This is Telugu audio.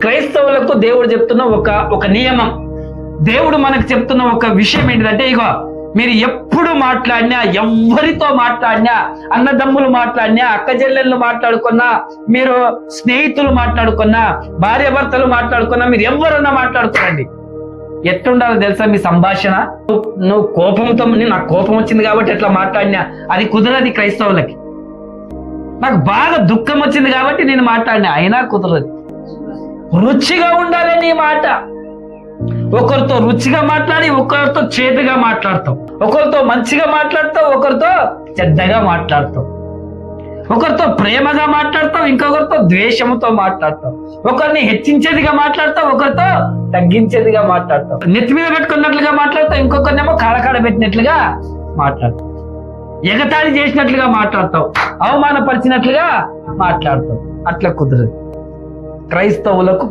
క్రైస్తవులకు దేవుడు చెప్తున్న ఒక నియమం, దేవుడు మనకు చెప్తున్న ఒక విషయం ఏంటిదంటే, ఇగో మీరు ఎప్పుడు మాట్లాడినా, ఎవరితో మాట్లాడినా, అన్నదమ్ములు మాట్లాడినా, అక్క చెల్లెళ్ళు మాట్లాడుకున్నా, మీరు స్నేహితులు మాట్లాడుకున్నా, భార్యాభర్తలు మాట్లాడుకున్నా, మీరు ఎవరన్నా మాట్లాడుకోండి, ఎట్లుండాలో తెలుసా మీ సంభాషణ? నువ్వు కోపంతో, నాకు కోపం వచ్చింది కాబట్టి ఎట్లా మాట్లాడినా, అది కుదరది క్రైస్తవులకి. నాకు బాగా దుఃఖం వచ్చింది కాబట్టి నేను మాట్లాడినా, అయినా కుదరదు. రుచిగా ఉండాలి నీ మాట. ఒకరితో రుచిగా మాట్లాడి ఒకరితో చేదుగా మాట్లాడతావు, ఒకరితో మంచిగా మాట్లాడతావు, ఒకరితో చెడ్డగా మాట్లాడతావు, ఒకరితో ప్రేమగా మాట్లాడతావు, ఇంకొకరితో ద్వేషముతో మాట్లాడతావు, ఒకరిని హెచ్చించేదిగా మాట్లాడతావు, ఒకరితో తగ్గించేదిగా మాట్లాడతావు, నెత్తి మీద పెట్టుకున్నట్లుగా మాట్లాడతావు, ఇంకొకరినేమో కాడకాడ పెట్టినట్లుగా మాట్లాడతావు, ఎగతాళి చేసినట్లుగా మాట్లాడతావు, అవమానపరిచినట్లుగా మాట్లాడతావు. అట్లా కుదరదు క్రైస్తవులకు.